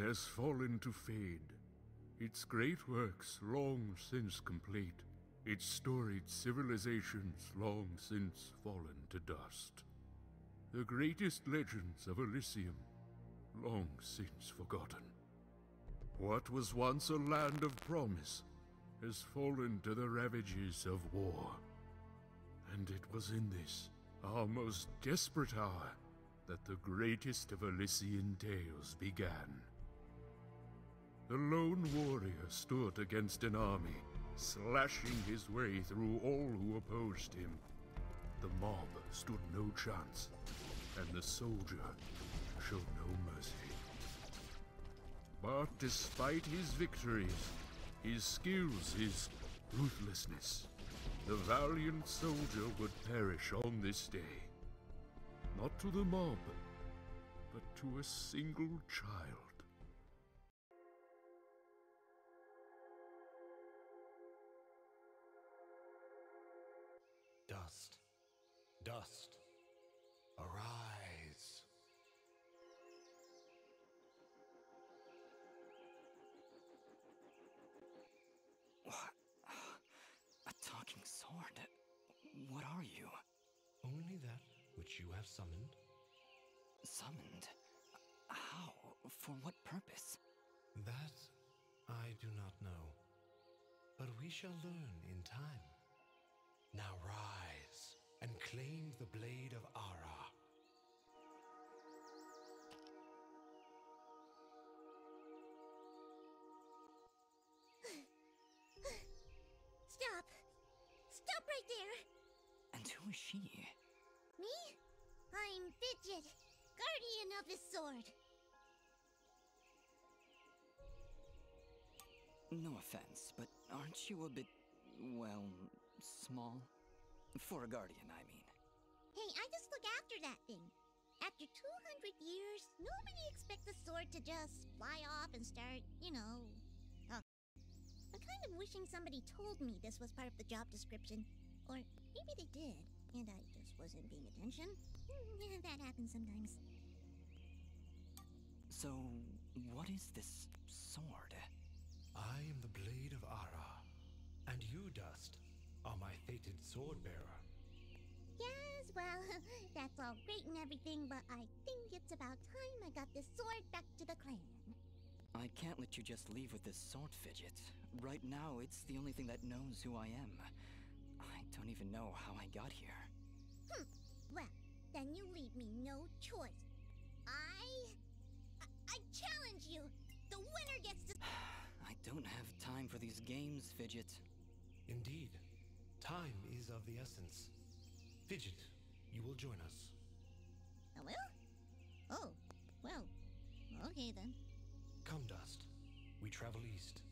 has fallen to fade, its great works long since complete, its storied civilizations long since fallen to dust. The greatest legends of Elysium long since forgotten. What was once a land of promise has fallen to the ravages of war. And it was in this, our most desperate hour, that the greatest of Elysian tales began. The lone warrior stood against an army, slashing his way through all who opposed him. The mob stood no chance, and the soldier showed no mercy. But despite his victories, his skills, his ruthlessness, the valiant soldier would perish on this day. Not to the mob, but to a single child. Dust, dust, arise. What? A talking sword? What are you? Only that which you have summoned. Summoned? How? For what purpose? That I do not know. But we shall learn in time. Now rise and claim the blade of Ara. Stop! Stop right there! And who is she? Me? I'm Fidget, guardian of this sword. No offense, but aren't you a bit, well, small? For a guardian, I mean. Hey, I just look after that thing. After 200 years, nobody expects the sword to just fly off and start, I'm kind of wishing somebody told me this was part of the job description. Or maybe they did, and I just wasn't paying attention. Yeah, that happens sometimes. So, what is this sword? I am the blade of Ara, and you, Dust, are my fated sword bearer. Yes, well, that's all great and everything, but I think it's about time I got this sword back to the clan. I can't let you just leave with this sword, Fidget. Right now, it's the only thing that knows who I am. I don't even know how I got here. Well, then you leave me no choice. I challenge you! The winner gets to... I don't have time for these games, Fidget. Indeed, time is of the essence. Fidget, you will join us. I will? Oh, well, okay then. Come, Dust. We travel east.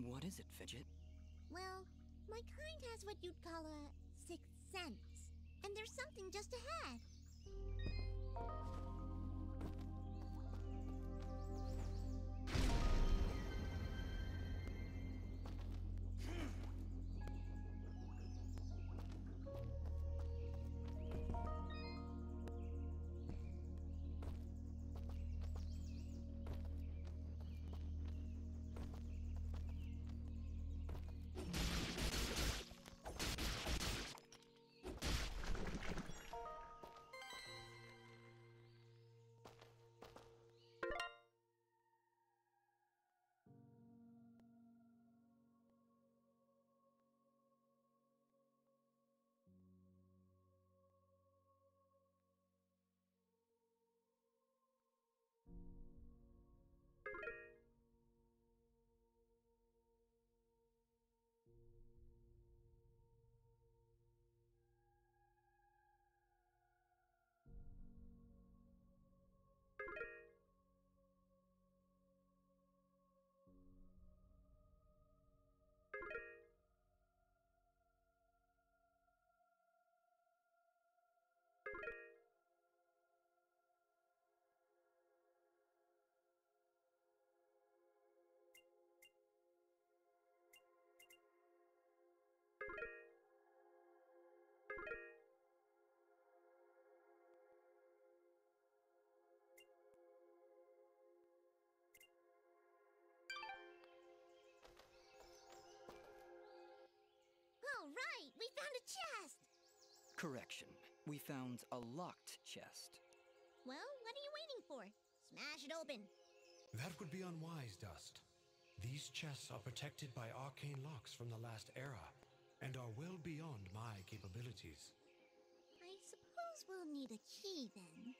What is it, Fidget? Well, my kind has what you'd call a sixth sense. And there's something just ahead. right! We found a chest! Correction. We found a locked chest. Well, what are you waiting for? Smash it open. That would be unwise, Dust. These chests are protected by arcane locks from the last era, and are well beyond my capabilities. I suppose we'll need a key then.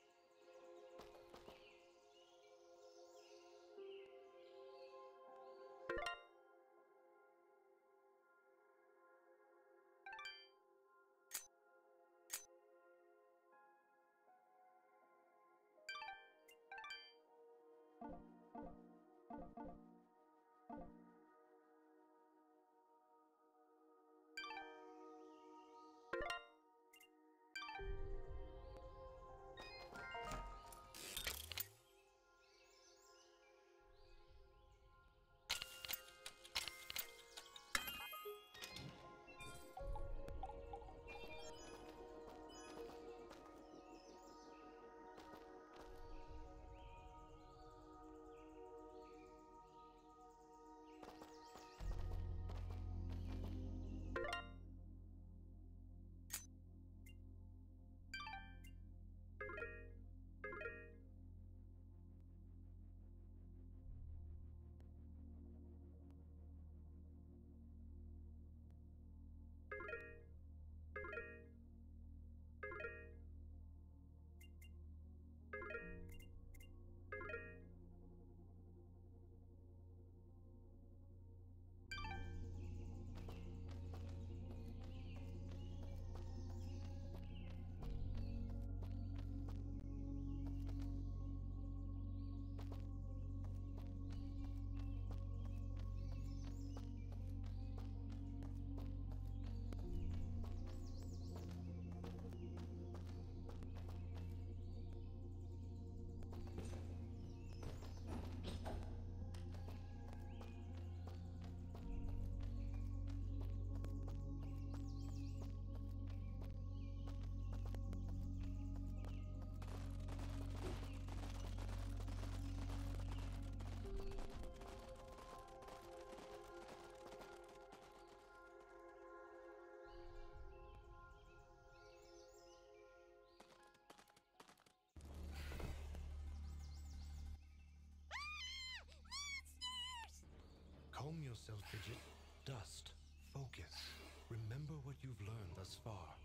Calm yourself, Fidget. Dust. Focus. Remember what you've learned thus far.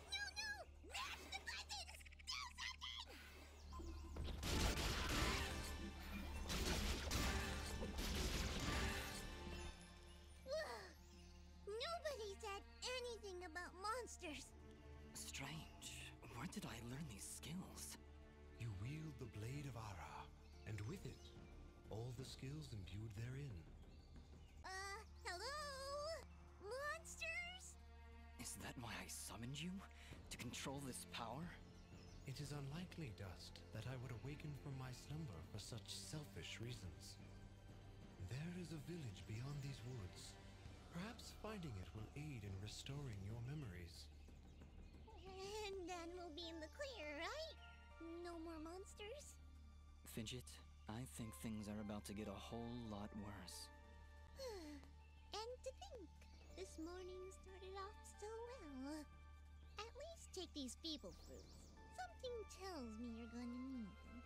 No, no! Mash the buttons! Do something! Nobody said anything about monsters. Strange. Where did I learn these skills? You wield the Blade of Ara, and with it, all the skills imbued therein. Hello? Monsters? Is that why I summoned you? To control this power? It is unlikely, Dust, that I would awaken from my slumber for such selfish reasons. There is a village beyond these woods. Perhaps finding it will aid in restoring your memories. And then we'll be in the clear, right? No more monsters? Fidget, I think things are about to get a whole lot worse. And to think, this morning started off so well. At least take these feeble fruits. Something tells me you're gonna need them.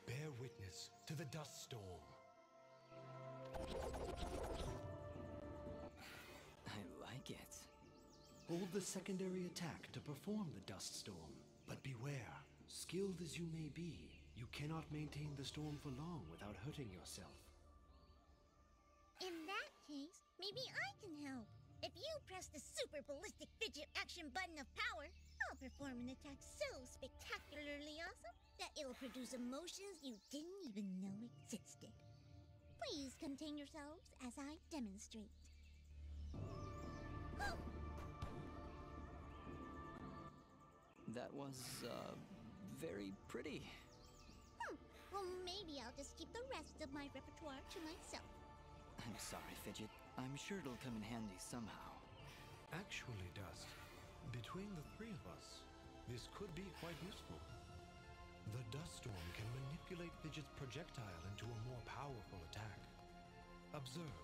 Bear witness to the dust storm. I like it. Hold the secondary attack to perform the dust storm. But beware, skilled as you may be, you cannot maintain the storm for long without hurting yourself. In that case, maybe I can help. If you press the super ballistic fidget action button of power, I'll perform an attack so spectacularly awesome that it'll produce emotions you didn't even know existed. Please contain yourselves as I demonstrate. That was, very pretty. Well, maybe I'll just keep the rest of my repertoire to myself. I'm sorry, Fidget. I'm sure it'll come in handy somehow. Actually, Dust, between the three of us, this could be quite useful. The dust storm can manipulate Fidget's projectile into a more powerful attack. Observe.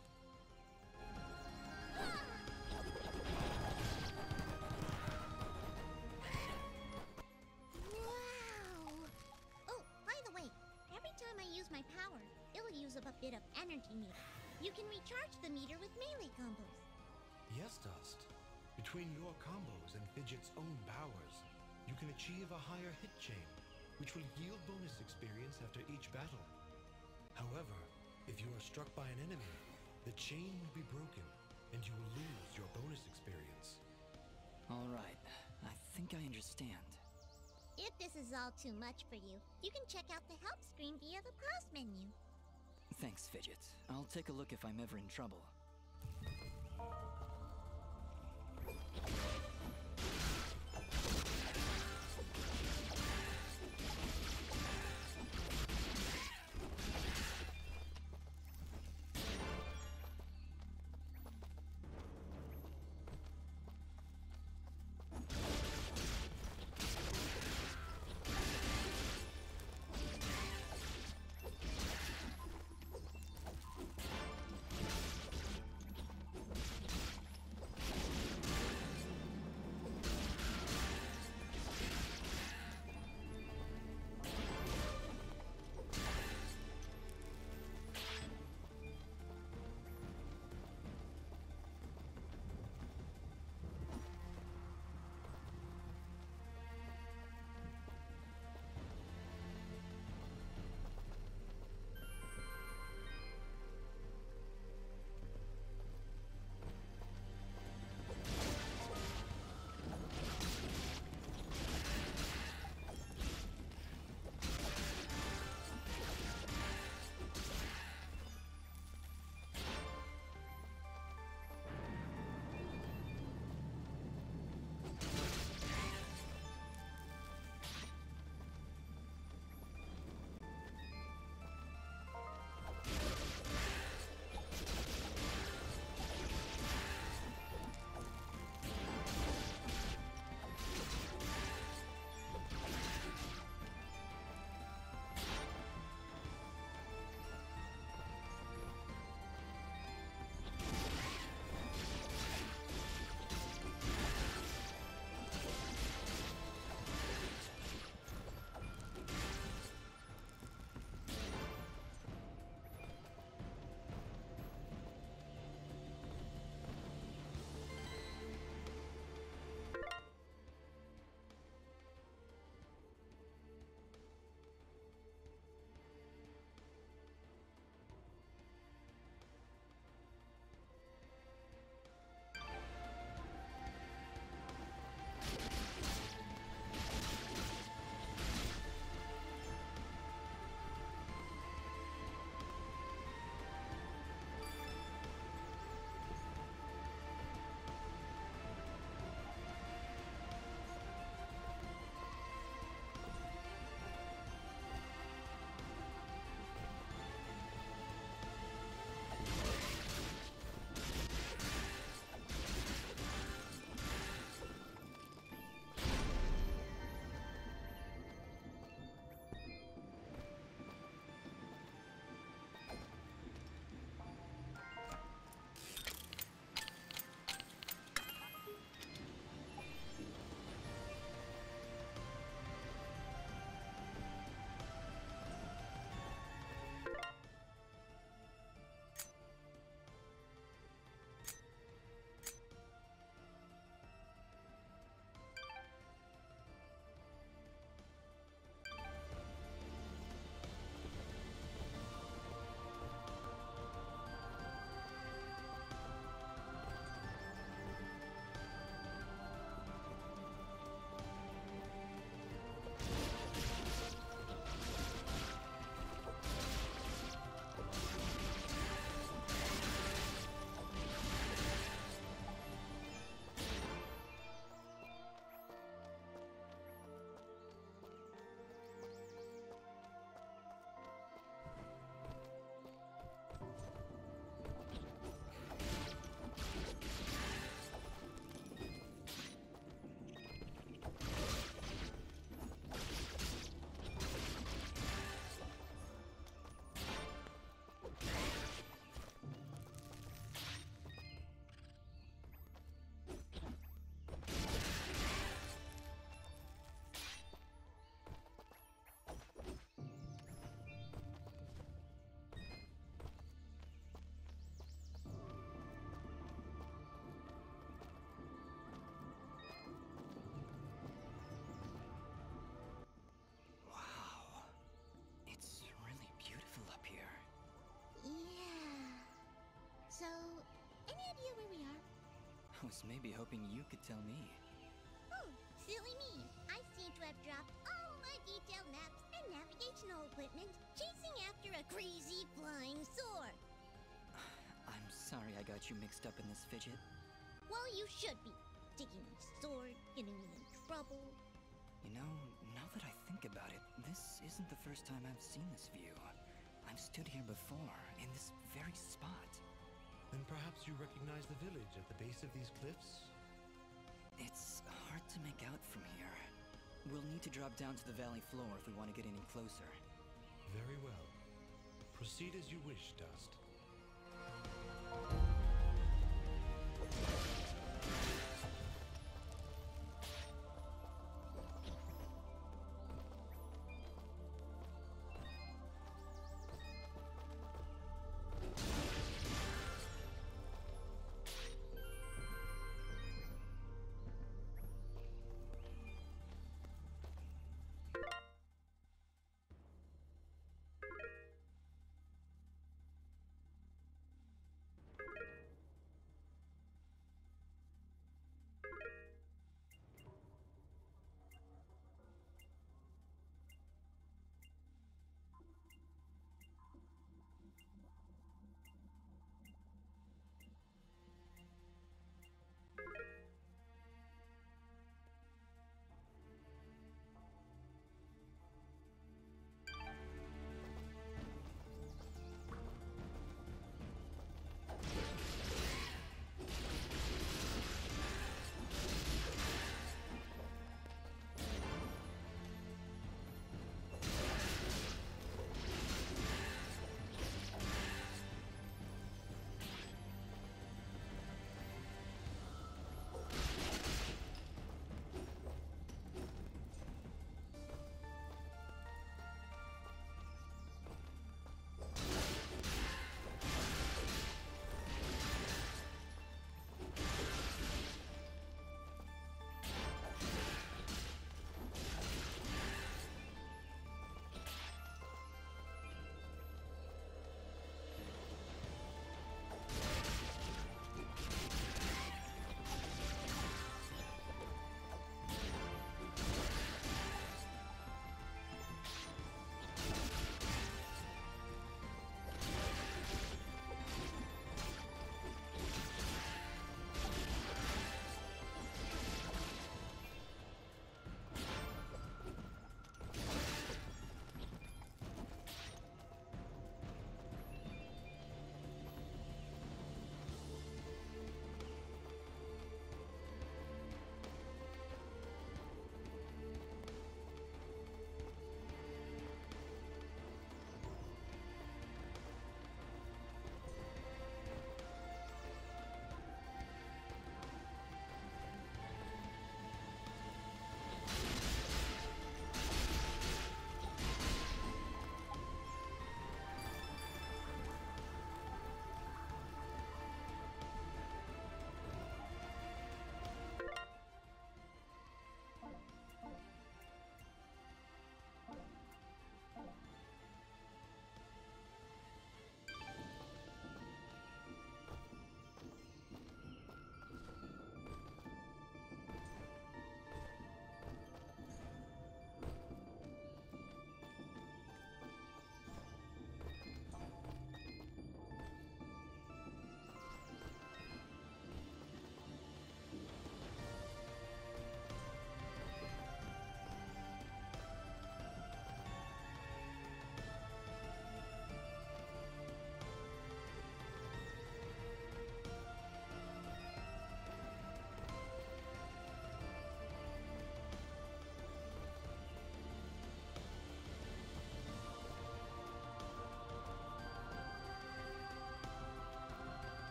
Wow! Oh, by the way, every time I use my power, it'll use up a bit of energy meter. You can recharge the meter with melee combos. Yes, Dust. Between your combos and Fidget's own powers, you can achieve a higher hit chain, which will yield bonus experience after each battle. However, if you are struck by an enemy, the chain will be broken, and you will lose your bonus experience. All right. I think I understand. If this is all too much for you, you can check out the help screen via the pause menu. Thanks, Fidget. I'll take a look if I'm ever in trouble. was maybe hoping you could tell me. Oh, silly me. I seem to have dropped all my detailed maps and navigational equipment chasing after a crazy flying sword. I'm sorry I got you mixed up in this fidget. Well, you should be. Taking my sword, getting me in trouble. You know, now that I think about it, this isn't the first time I've seen this view. I've stood here before, in this very spot. Then perhaps you recognize the village at the base of these cliffs? It's hard to make out from here. We'll need to drop down to the valley floor if we want to get any closer. Very well. Proceed as you wish, Dust.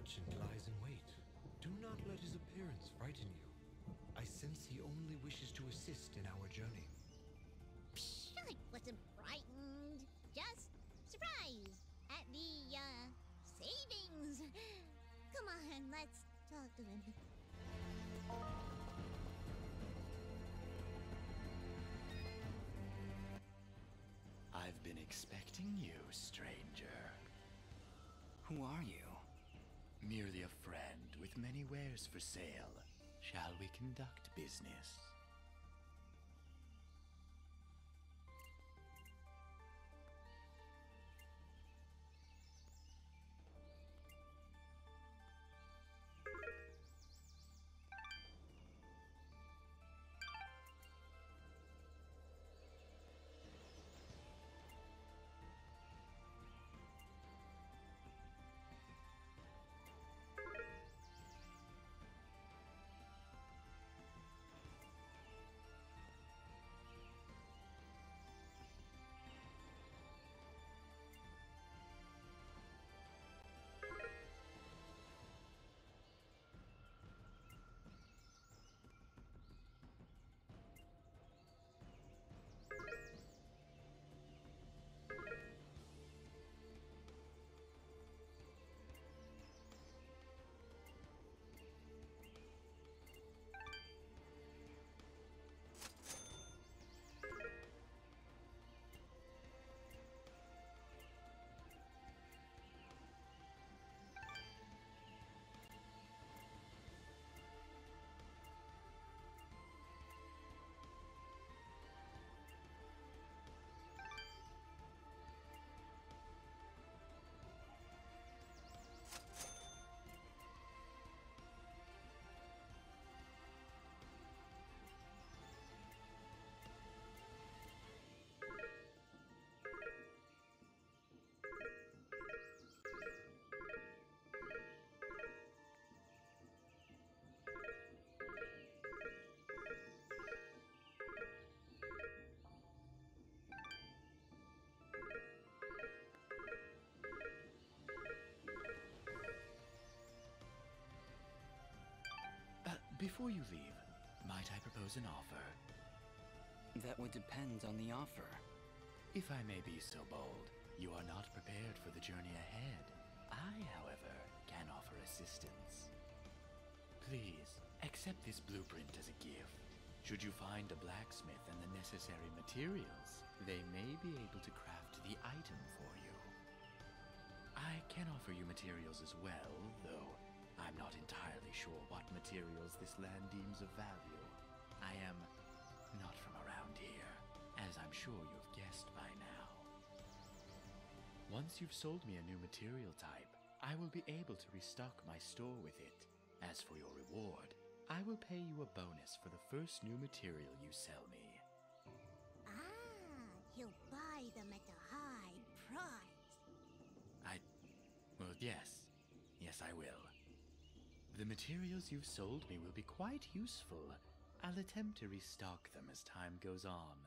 merchant lies in wait. Do not let his appearance frighten you. I sense he only wishes to assist in our journey. Psh, I wasn't frightened. Just surprised at the, savings. Come on, let's talk to him. I've been expecting you, stranger. Who are you? Merely a friend with many wares for sale. Shall we conduct business? Before you leave, might I propose an offer? That would depend on the offer. If I may be so bold, you are not prepared for the journey ahead. I, however, can offer assistance. Please, accept this blueprint as a gift. Should you find a blacksmith and the necessary materials, they may be able to craft the item for you. I can offer you materials as well, though I'm not entirely sure what materials this land deems of value. I am not from around here, as I'm sure you've guessed by now. Once you've sold me a new material type, I will be able to restock my store with it. As for your reward, I will pay you a bonus for the first new material you sell me. Ah, he'll buy them at a high price. Well, yes. Yes, I will. The materials you've sold me will be quite useful. I'll attempt to restock them as time goes on.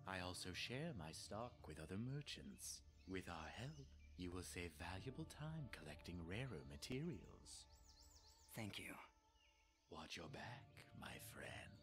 I also share my stock with other merchants. With our help, you will save valuable time collecting rarer materials. Thank you. Watch your back, my friend.